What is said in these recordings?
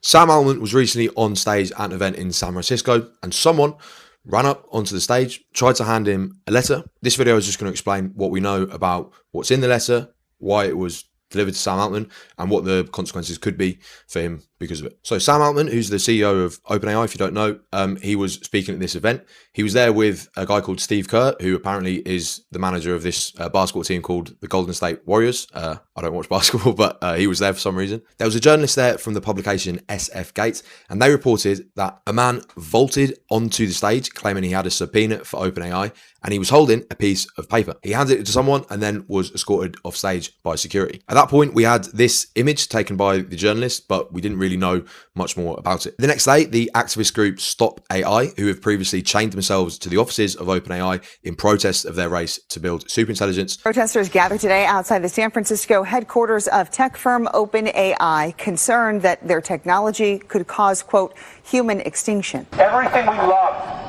Sam Altman was recently on stage at an event in San Francisco, and someone ran up onto the stage, tried to hand him a letter. This video is just going to explain what we know about what's in the letter, why it was delivered to Sam Altman, and what the consequences could be for him because of it. So Sam Altman, who's the CEO of OpenAI, if you don't know, he was speaking at this event. He was there with a guy called Steve Kerr, who apparently is the manager of this basketball team called the Golden State Warriors. I don't watch basketball, but he was there for some reason. There was a journalist there from the publication SF Gate, and they reported that a man vaulted onto the stage claiming he had a subpoena for OpenAI, and he was holding a piece of paper. He handed it to someone and then was escorted off stage by security. At that point, we had this image taken by the journalist, but we didn't really know much more about it. The next day, the activist group Stop AI, who have previously chained themselves to the offices of OpenAI in protest of their race to build superintelligence. Protesters gathered today outside the San Francisco headquarters of tech firm OpenAI, concerned that their technology could cause, quote, human extinction. Everything we love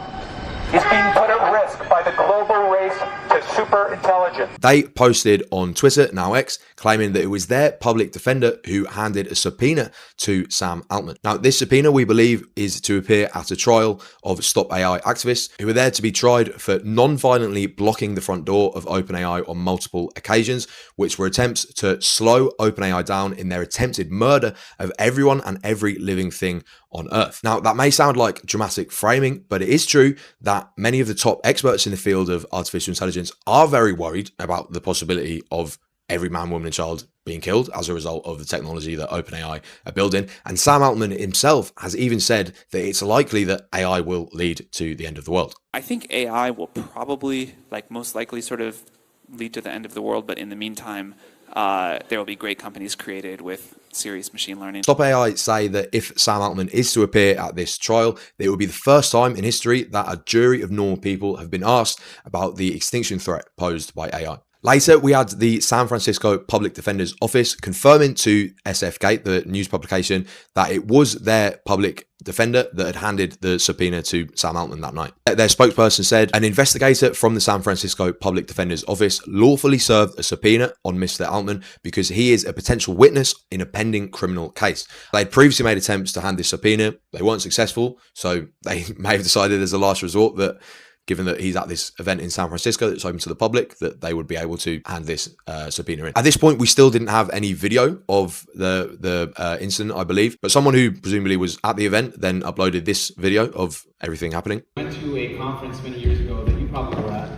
is being put at risk by the global race to superintelligence. They posted on Twitter, now X, claiming that it was their public defender who handed a subpoena to Sam Altman. Now, this subpoena, we believe, is to appear at a trial of Stop AI activists who were there to be tried for non-violently blocking the front door of OpenAI on multiple occasions, which were attempts to slow OpenAI down in their attempted murder of everyone and every living thing on Earth. Now, that may sound like dramatic framing, but it is true that many of the top experts in the field of artificial intelligence are very worried about the possibility of every man, woman, and child being killed as a result of the technology that OpenAI are building. And Sam Altman himself has even said that it's likely that AI will lead to the end of the world. I think AI will probably, most likely, sort of lead to the end of the world, but in the meantime, there will be great companies created with serious machine learning. Stop AI say that if Sam Altman is to appear at this trial, it will be the first time in history that a jury of normal people have been asked about the extinction threat posed by AI. Later, we had the San Francisco Public Defender's Office confirming to SF Gate, the news publication, that it was their public defender that had handed the subpoena to Sam Altman that night. Their spokesperson said an investigator from the San Francisco Public Defender's Office lawfully served a subpoena on Mr. Altman because he is a potential witness in a pending criminal case. They had previously made attempts to hand this subpoena. They weren't successful, so they may have decided as a last resort that given that he's at this event in San Francisco that's open to the public, that they would be able to hand this subpoena in. At this point, we still didn't have any video of the incident, I believe, but someone who presumably was at the event then uploaded this video of everything happening. I went to a conference many years ago that you probably were at.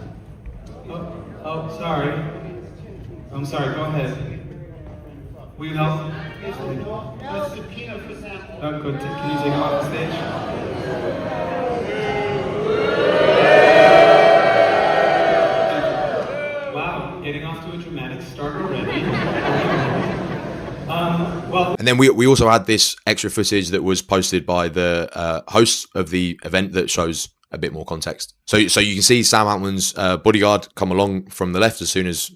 Sorry. I'm sorry, go ahead. Will you help? A subpoena for Sam. Oh, good. Can you take him off the stage? Getting off to a dramatic start already. And then we also had this extra footage that was posted by the hosts of the event that shows a bit more context. So you can see Sam Altman's bodyguard come along from the left as soon as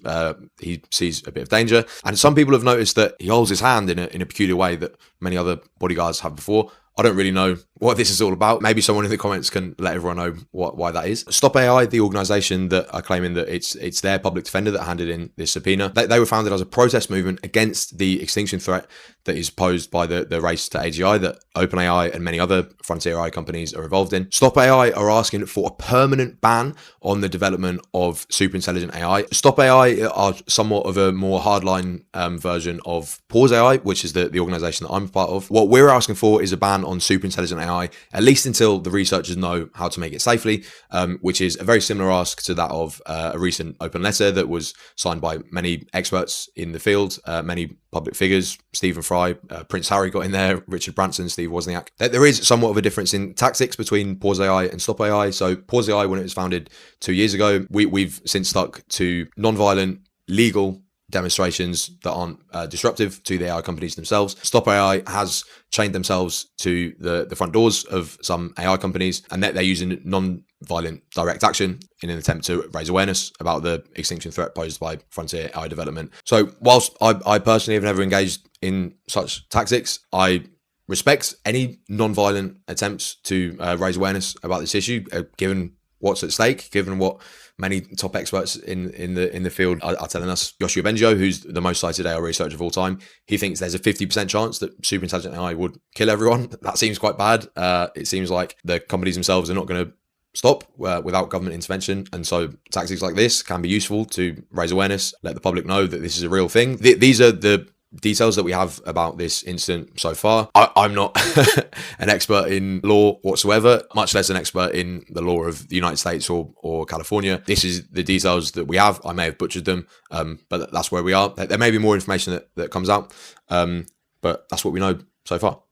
he sees a bit of danger. And some people have noticed that he holds his hand in a peculiar way that many other bodyguards have before. I don't really know what this is all about. Maybe someone in the comments can let everyone know why that is. Stop AI, the organization that are claiming that it's their public defender that handed in this subpoena, they were founded as a protest movement against the extinction threat that is posed by the race to AGI that OpenAI and many other frontier AI companies are involved in. Stop AI are asking for a permanent ban on the development of superintelligent AI. Stop AI are somewhat of a more hardline version of Pause AI, which is the organization that I'm a part of. What we're asking for is a ban on superintelligent AI, at least until the researchers know how to make it safely, which is a very similar ask to that of a recent open letter that was signed by many experts in the field, many public figures. Stephen Fry, Prince Harry got in there, Richard Branson, Steve Wozniak. There is somewhat of a difference in tactics between Pause AI and Stop AI. So Pause AI, when it was founded 2 years ago, we've since stuck to non-violent, legal demonstrations that aren't disruptive to the AI companies themselves. Stop AI has chained themselves to the front doors of some AI companies, and they're using non-violent direct action in an attempt to raise awareness about the extinction threat posed by frontier AI development. So whilst I personally have never engaged in such tactics, I respect any non-violent attempts to raise awareness about this issue, given what's at stake, given what many top experts in the field are telling us. Yoshua Bengio, who's the most cited AI researcher of all time, he thinks there's a 50% chance that super intelligent AI would kill everyone. That seems quite bad. It seems like the companies themselves are not going to stop without government intervention, and so tactics like this can be useful to raise awareness, let the public know that this is a real thing. These are the details that we have about this incident so far. I'm not an expert in law whatsoever, much less an expert in the law of the United States or California. This is the details that we have. I may have butchered them, but that's where we are. There may be more information that comes out, but that's what we know so far.